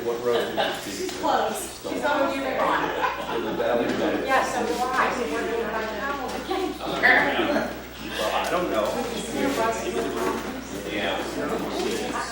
What road? She's close. She's always been on. Yeah, so do I. So we're doing like how again here. Well, I don't know. Yeah.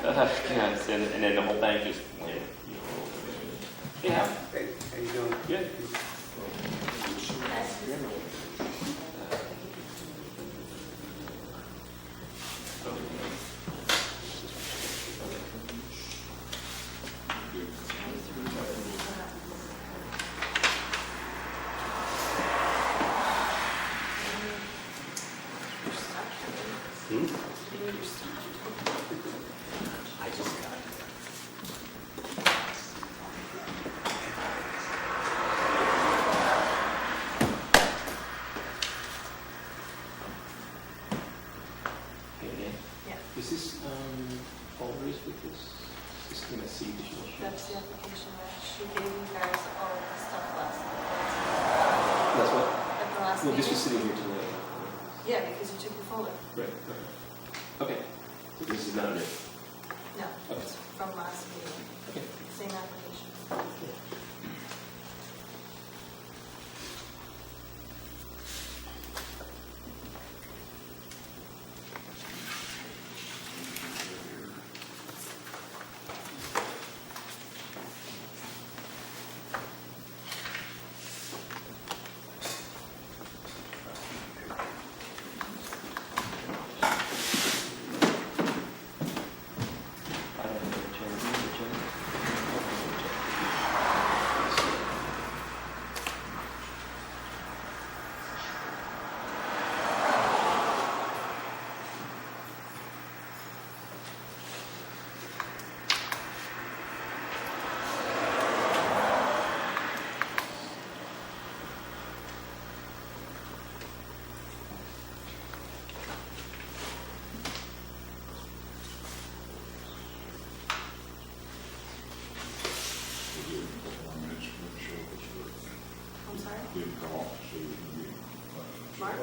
And then the whole thing just went. Yeah. Hey, how you doing? Good. I just got it. Is this always with this? Is this going to see the show? That's the application that she gave you guys all the stuff last night. That's what? At the last Well, this meeting. was sitting here today. Yeah, because you took your folder. Right. Okay. So this is not it. No, Okay. it's from last meeting. Okay. Same application. I don't know the change. I'm sorry? Didn't come off, so you can be, Mark?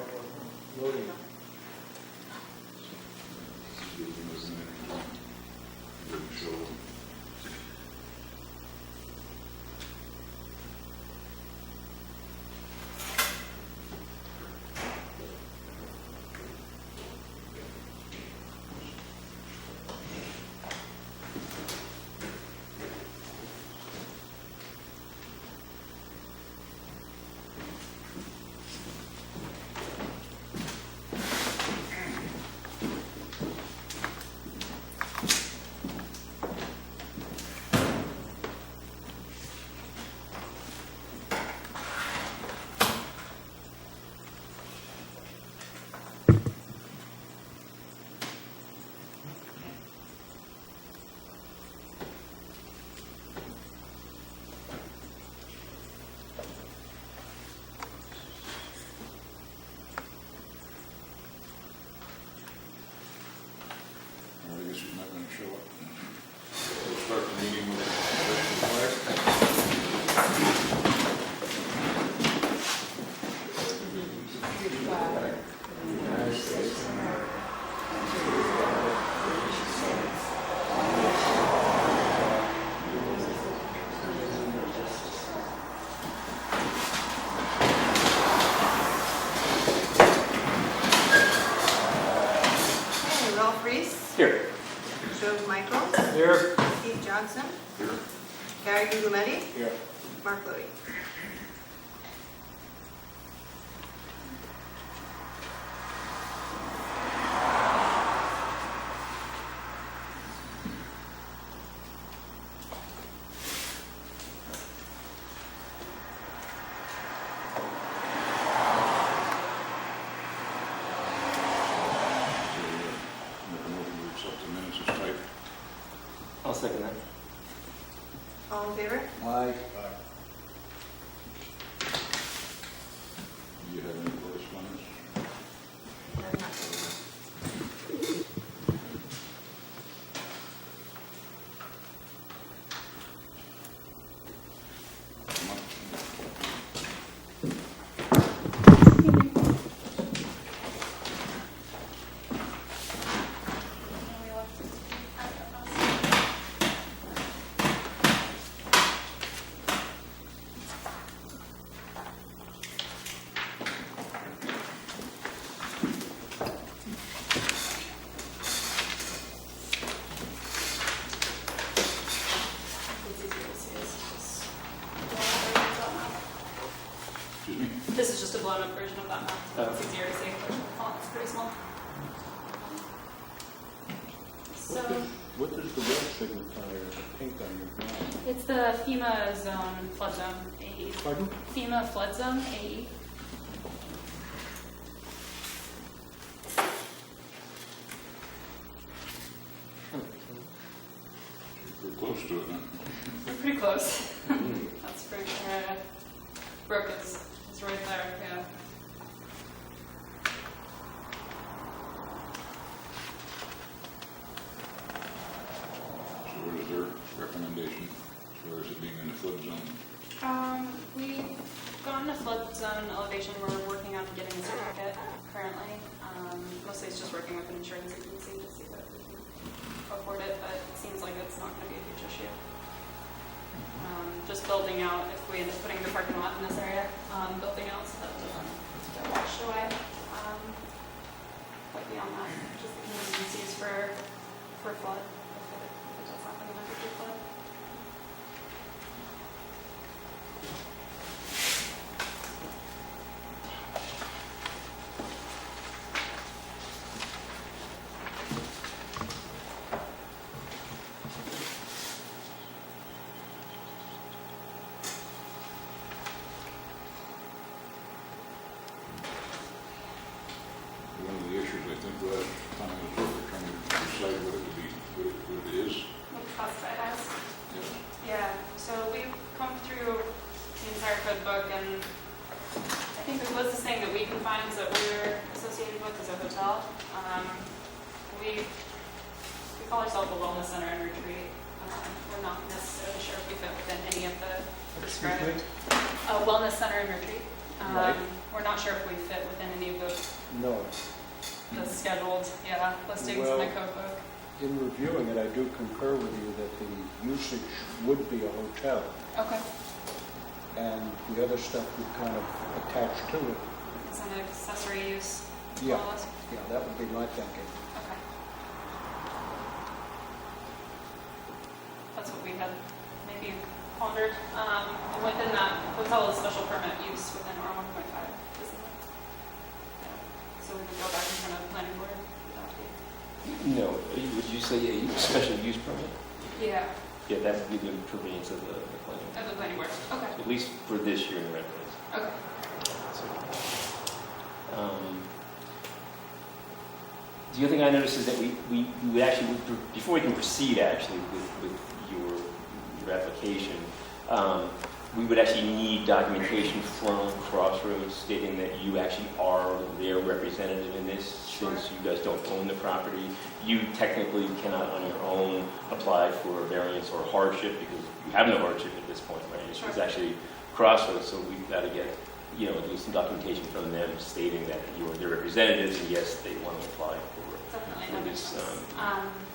didn't show. I guess he's not gonna show up. We'll start the meeting with the flag. Okay, Ralph Reese, Here. Joe Michaels, Here. Steve Johnson, Here. Gary Guglielmetti, Yeah. Mark Lodi. I'll second that. All in favor? Aye. You have any correspondence? No, not. Excuse me? This is just a blown up version of that map. Oh. It's easier to see. The font's pretty small. So What does the red signify or the pink on your map? it's the FEMA zone, flood zone AE. Pardon? FEMA flood zone AE. We're close to it, huh? We're pretty close. That's pretty Brook is right there, yeah. So what is their recommendation as far as it being in the flood zone? We've gotten a flood zone elevation. We're working on getting a certificate currently. Mostly it's just working with an insurance agency to see that we can afford it, but it seems like it's not going to be a huge issue. Just building out, if we end up putting the parking lot in this area, building out so that it doesn't get washed away. But beyond that, just the contingencies for flood, if it does happen in a future flood. One of the issues, I think, last time was what we're trying to decide what it would be, what it is. What the classified as. Yes. Yeah, so we've come through the entire code book, and I think the closest thing that we can find is that we're associated with is a hotel. We call ourselves a wellness center and retreat. We're not necessarily sure if we fit within any of the prescribed. Wellness center and retreat. Right. We're not sure if we fit within any of No. the scheduled, listings in Well- the code book. In reviewing it, I do concur with you that the usage would be a hotel, Okay. and the other stuff would kind of attach to it. It's an accessory use. Yeah. clause. Yeah, that would be my thinking. Okay. That's what we had maybe pondered. And within that, hotel is special permit use within R 1.5, isn't it? Yeah. So we can go back in front of the planning board. No, would you say a special use permit? Yeah, Yeah, that would be the purveyance of the planning. of the planning board. Okay. At least for this year in the right place. Okay. The other thing I noticed is that we would actually, before we can proceed actually with your application, we would actually need documentation from Crossroads stating that you actually are their representative in this, since you guys don't own the property. You technically cannot on your own apply for a variance or hardship because you have no hardship at this point, right? It's Sure. actually Crossroads, so we've got to get, at least some documentation from them stating that you are their representatives, and yes, they want to apply for Definitely, that makes this. sense.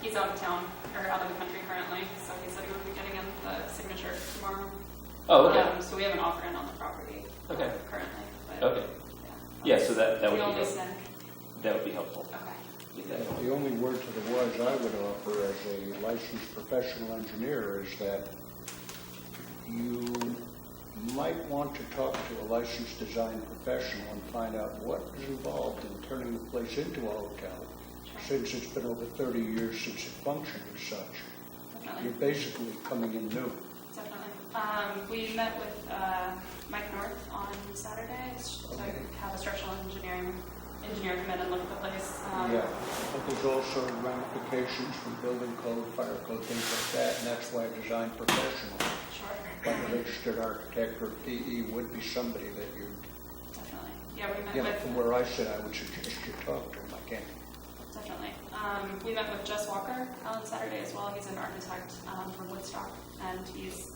He's out of town, or out of the country currently, so he said he would be getting in the signature tomorrow. Oh, okay. So we have an offer in on the property. Okay. Currently. But, Okay. Yeah, so that would The be only helpful. snag. That would be helpful. Okay. Get that going. The only word to the wise I would offer as a licensed professional engineer is that you might want to talk to a licensed design professional and find out what is involved in turning the place into a hotel, since it's been over 30 years since it functioned as such. Definitely. You're basically coming in new. Definitely. We met with Mike North on Saturday to have a structural engineering engineer come in and look at the place. Yeah, but there's also ramifications from building code, fire code, things like that, and that's why a design professional, Sure. like a registered architect or PE, would be somebody that you, Definitely. Yeah, we met you know, with, from where I sit, I would suggest you talk to him. I can't. definitely. We met with Jess Walker on Saturday as well. He's an architect from Woodstock, and he's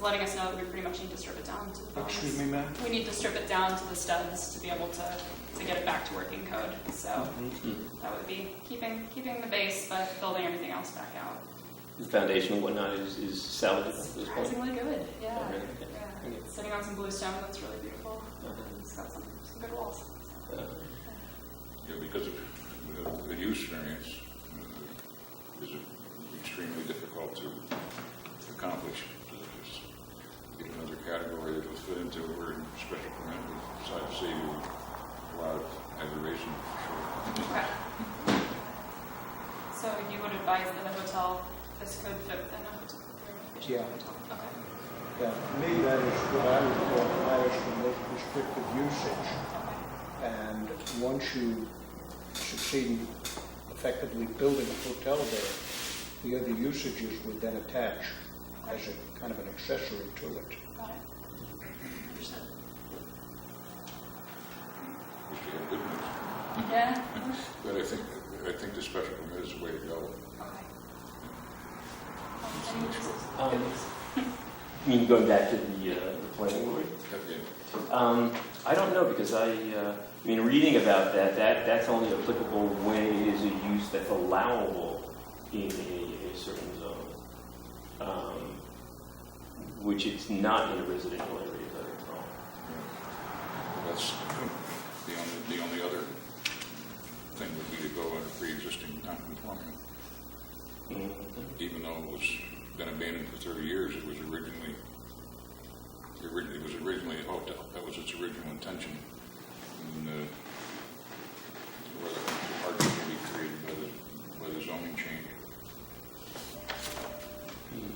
letting us know that we pretty much need to strip it down to the bones. Excuse me, ma'am? We need to strip it down to the studs to be able to get it back to working code. So that would be keeping the base, but building everything else back out. The foundation and whatnot is salvageable at this point. Surprisingly good, yeah. Oh, really? Yeah. Okay. Sitting on some blue stone, that's really beautiful. It's got some good walls. Yeah, because of the use variance is extremely difficult to accomplish. So there's another category that will fit into where special permit would decide to save you a lot of aggravation for sure. Okay. So you would advise that a hotel, this could fit within a hotel? Yeah. Okay. Yeah, to me, that is what I would call the highest and most restrictive usage. Okay. And once you succeed in effectively building a hotel there, the other usages would then attach as a kind of an accessory to it. Got it. Understood. Which you have good news. Yeah. But I think the special permit is the way to go. Okay. I mean, going back to the planning board? I don't know, because I mean, reading about that's only applicable when it is a use that's allowable in a certain zone, which it's not in a residential area, if I recall. That's the only other thing would be to go under pre-existing non-conforming. Even though it was been abandoned for 30 years, it was originally a hotel. That was its original intention. And where the hardship will be created by the zoning change.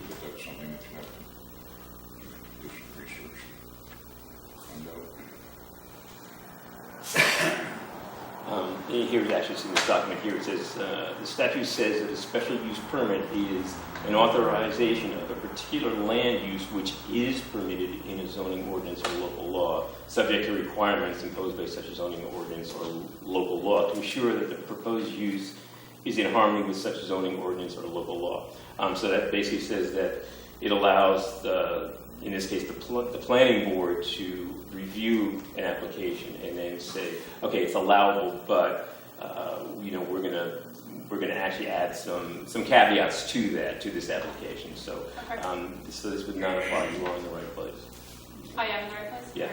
But that's something that you have to do some research. Find out. Here it actually, in this document here, it says, the statute says that a special use permit is an authorization of a particular land use which is permitted in a zoning ordinance or local law, subject to requirements imposed by such a zoning ordinance or local law, to ensure that the proposed use is in harmony with such zoning ordinance or local law. So that basically says that it allows, in this case, the planning board to review an application and then say, okay, it's allowable, but we're gonna actually add some caveats to this application. So, so this would not apply. You are in the right place. I am in the right place? Yeah.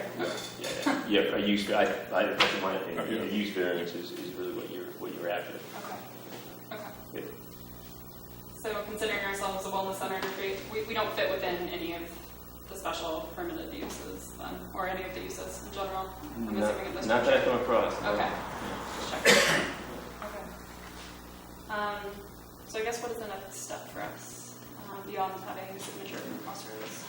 A use, that's in my opinion. A use variance is really what you're after. Okay. Yeah. So considering ourselves a wellness center retreat, we don't fit within any of the special permitted uses then, or any of the uses in general? I'm assuming at this Not that I come across. No. Okay. Just checking. Okay. So I guess what is the next step for us beyond having a signature from Crossroads?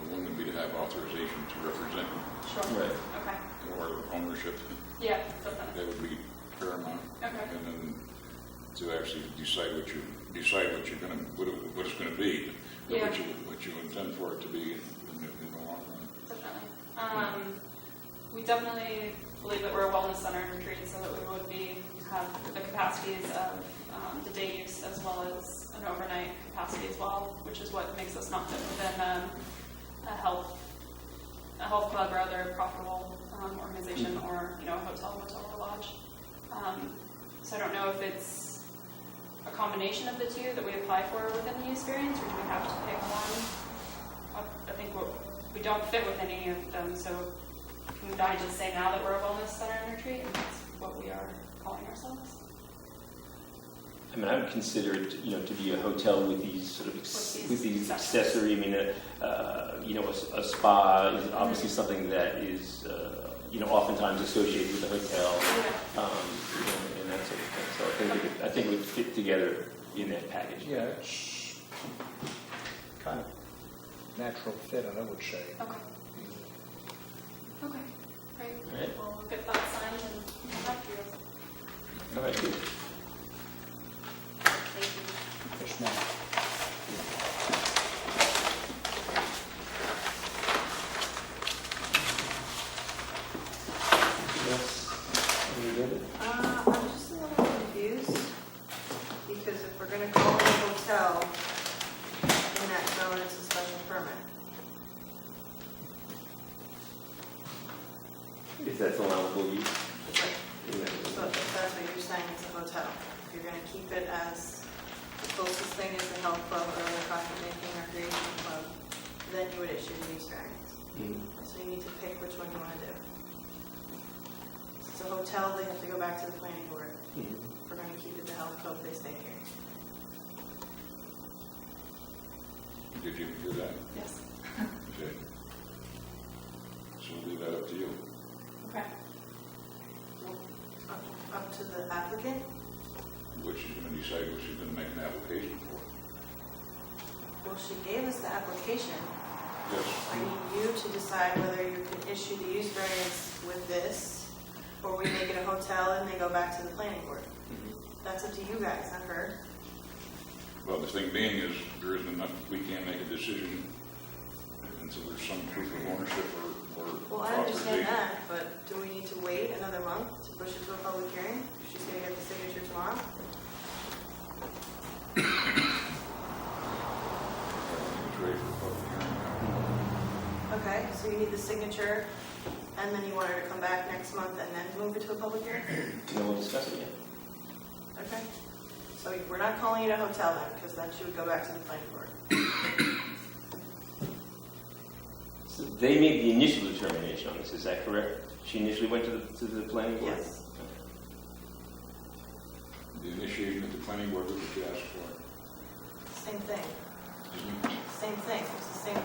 One would be to have authorization to represent Sure. Right. Okay. or ownership. Yeah, definitely. That would be paramount. Okay. And then to actually decide what it's going to be, Yeah. what you intend for it to be in the long run. Definitely. We definitely believe that we're a wellness center and retreat, so that we would have the capacities of the day use as well as an overnight capacity as well, which is what makes us not fit within a health club or other profitable organization, or a hotel, motel, or lodge. So I don't know if it's a combination of the two that we apply for within the use variance, or do we have to pick one? I think we don't fit with any of them, so can I just say now that we're a wellness center and retreat, and that's what we are calling ourselves? I mean, I would consider it, to be a hotel with these sort of with these accessory. I mean, a spa is obviously something that is, oftentimes associated with a hotel, and that sort of thing. So I think it would fit together in that package. Yeah, it's kind of natural fit, I would say. Okay. Okay. Great. right? We'll get that signed and come back to you. All right, good. Thank you. Yes, ma'am. Yes. You get it? I'm just a little confused, because if we're gonna call it a hotel, in that zone, it's a special permit. If that's allowable use. Right. Yeah. So if that's what you're saying, it's a hotel. If you're gonna keep it as the closest thing is the health club or the coffee making or creation club, then you would issue the use variance. Mhm. So you need to pick which one you wanna do. If it's a hotel, they have to go back to the planning board. Mhm. If we're gonna keep it the health club, they stay here. Did you do that? Yes. Okay. So we'll leave that up to you. Okay. Up to the applicant. What she's going to decide what she's going to make an application for. Well, she gave us the application. Yes. I need you to decide whether you can issue the use variance with this, or we make it a hotel and they go back to the planning board. That's up to you guys, not her. Well, the thing being is, there isn't enough, we can't make a decision until there's some proof of ownership or Well, I understand that, but do we need to wait another month to push it to a public hearing? She's gonna get the signature tomorrow? It's ready for public hearing now. Okay, so you need the signature, and then you want her to come back next month and then move it to a public hearing? Then we'll discuss it again. Okay. So we're not calling it a hotel then, because then she would go back to the planning board. So they made the initial determination on this, is that correct? She initially went to the planning board? Yes. The initiation of the planning board, what did you ask for? Same thing. Isn't it? Same thing. It's the same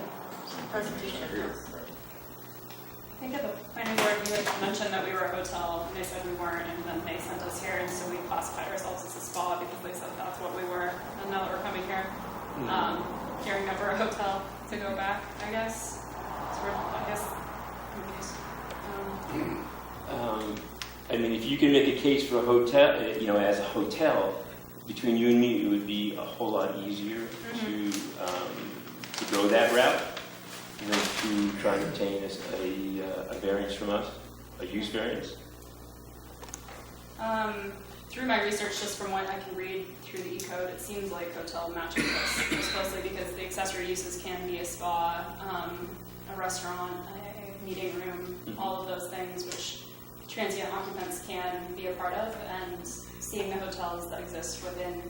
presentation. It's not here, Yes. right? I think at the planning board, you had mentioned that we were a hotel, and they said we weren't, and then they sent us here, and so we classified ourselves as a spa because they said that's what we were. And now that we're coming here, hearing that we're a hotel to go back, I guess. So we're, I guess, confused. I mean, if you can make a case for a hotel, as a hotel, between you and me, it would be a whole lot easier to go that route than to try and obtain a variance from us, a use variance. Through my research, just from what I can read through the E-code, it seems like hotel matches this most closely because the accessory uses can be a spa, a restaurant, a meeting room, all of those things which transient occupants can be a part of. And seeing the hotels that exist within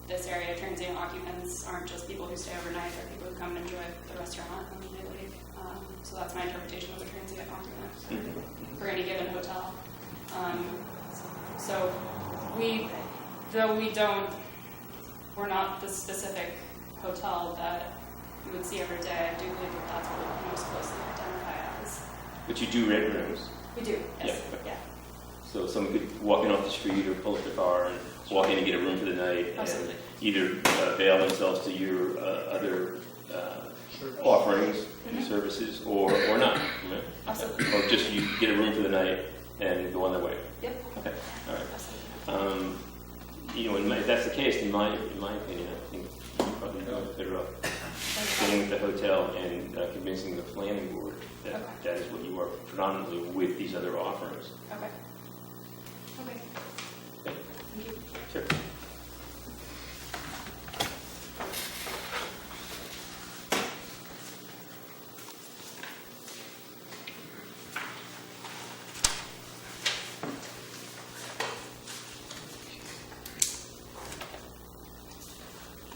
this area, transient occupants aren't just people who stay overnight, they're people who come and enjoy the restaurant and then they leave. So that's my interpretation of a transient occupant for any given hotel. So we're not the specific hotel that you would see every day. I do believe that that's what we most closely identify as. But you do rent rooms. We do, yes, Yeah. yeah. So someone could walk in off the street or pull up their car and walk in and get a room for the night. Absolutely. And either avail themselves to your other offerings and services or not. Right? Absolutely. Or just you get a room for the night and go on their way. Yep, Okay, all right. absolutely. If that's the case, in my opinion, I think you probably know better off staying with the hotel and convincing the planning board that Okay. that is what you are predominantly with these other offerings. Okay. Okay. Okay. Thank you. Sure.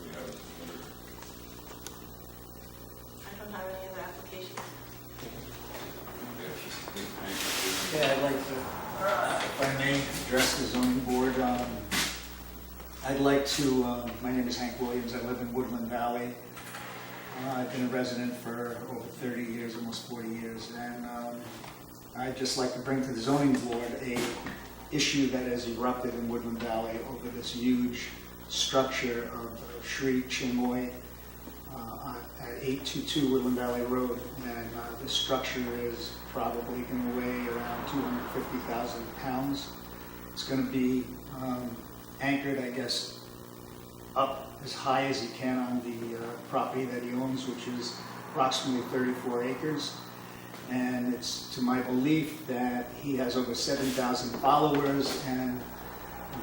We have another, I don't have any other applications. Yeah, I'd like to, if I may, address the zoning board. I'd like to, my name is Hank Williams, I live in Woodland Valley. I've been a resident for over 30 years, almost 40 years, and I'd just like to bring to the zoning board a issue that has erupted in Woodland Valley over this huge structure of Sri Chinmoy at 822 Woodland Valley Road, and the structure is probably going to weigh around 250,000 pounds. It's going to be anchored, I guess, up as high as he can on the property that he owns, which is approximately 34 acres. And it's to my belief that he has over 7,000 followers, and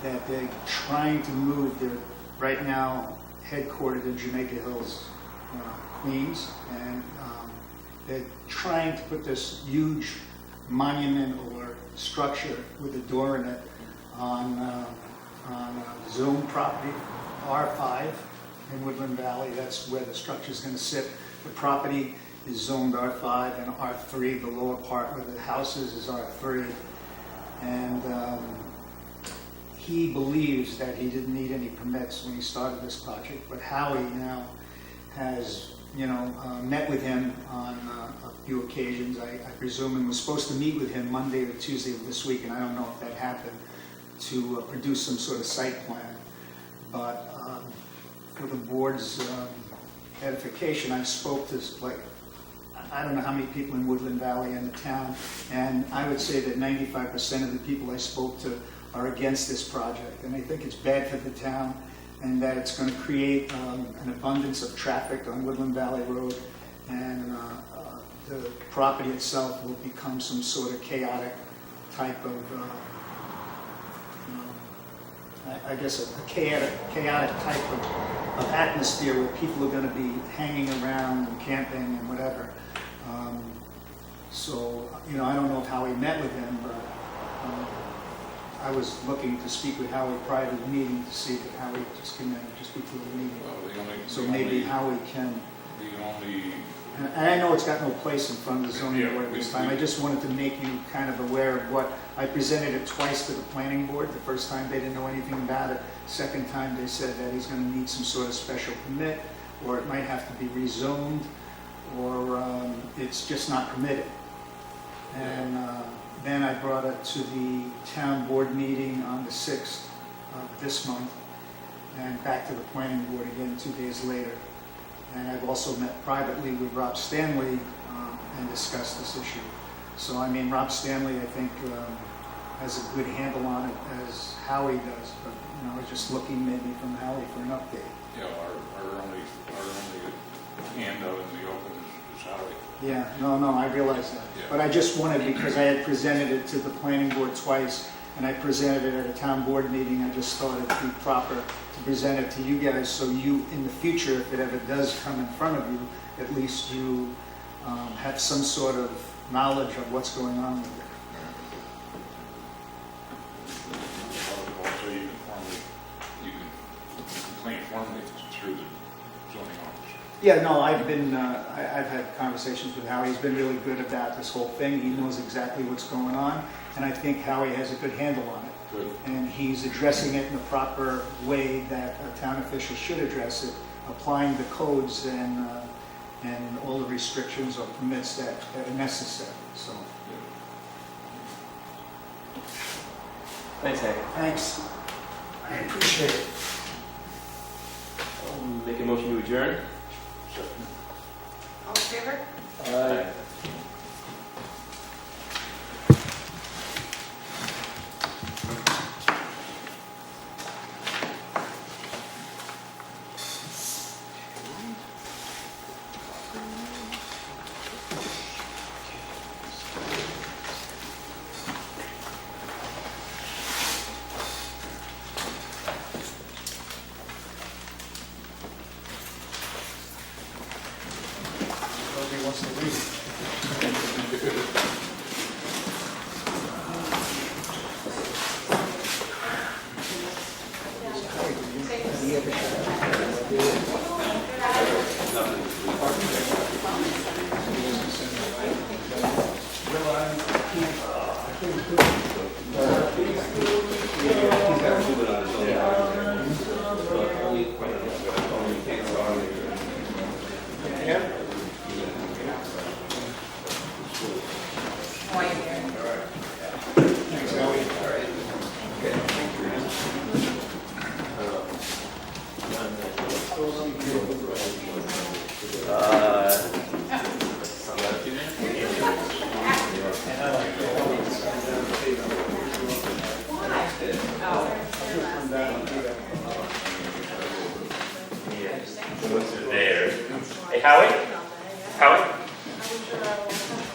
that they're trying to move. They're right now headquartered in Jamaica Hills, Queens, and they're trying to put this huge monument or structure with a door in it on zone property, R5 in Woodland Valley. That's where the structure is going to sit. The property is zoned R5 and R3. The lower part where the house is R3. And he believes that he didn't need any permits when he started this project, but Howie now has, met with him on a few occasions, I presume, and was supposed to meet with him Monday or Tuesday of this week, and I don't know if that happened, to produce some sort of site plan. But for the board's edification, I spoke to, I don't know how many people in Woodland Valley and the town, and I would say that 95% of the people I spoke to are against this project, and I think it's bad for the town, and that it's going to create an abundance of traffic on Woodland Valley Road, and the property itself will become some sort of chaotic type of, I guess a chaotic type of atmosphere where people are going to be hanging around and camping and whatever. So, I don't know if Howie met with him, but I was looking to speak with Howie prior to the meeting to see if Howie just came in just before the meeting. So maybe Howie can. And I know it's got no place in front of the zoning board at this time. I just wanted to make you kind of aware of what, I presented it twice to the planning board. The first time they didn't know anything about it. Second time they said that he's going to need some sort of special permit, or it might have to be rezoned, or it's just not permitted. And then I brought it to the town board meeting on the 6th of this month, and back to the planning board again 2 days later. And I've also met privately with Rob Stanley and discussed this issue. So, Rob Stanley, I think, has a good handle on it, as Howie does. But, I was just looking maybe from Howie for an update. Yeah, our only hand out in the open is Howie. Yeah, no, I realize that. Yeah. But I just wanted, because I had presented it to the planning board twice, and I presented it at a town board meeting, I just thought it'd be proper to present it to you guys, so you, in the future, if it ever does come in front of you, at least you have some sort of knowledge of what's going on with it. Also, you can complain formally through the zoning office. Yeah, no, I've had conversations with Howie. He's been really good about this whole thing. He knows exactly what's going on, and I think Howie has a good handle on it. Good. And he's addressing it in the proper way that a town official should address it, applying the codes and all the restrictions or permits that are necessary. So, Thanks, Hank. thanks. I appreciate it. I'll make a motion to adjourn. All in favor? Aye. Nobody wants to leave. Thanks, Howie. Those are there. Hey, Howie? Howie? I'm sure I will.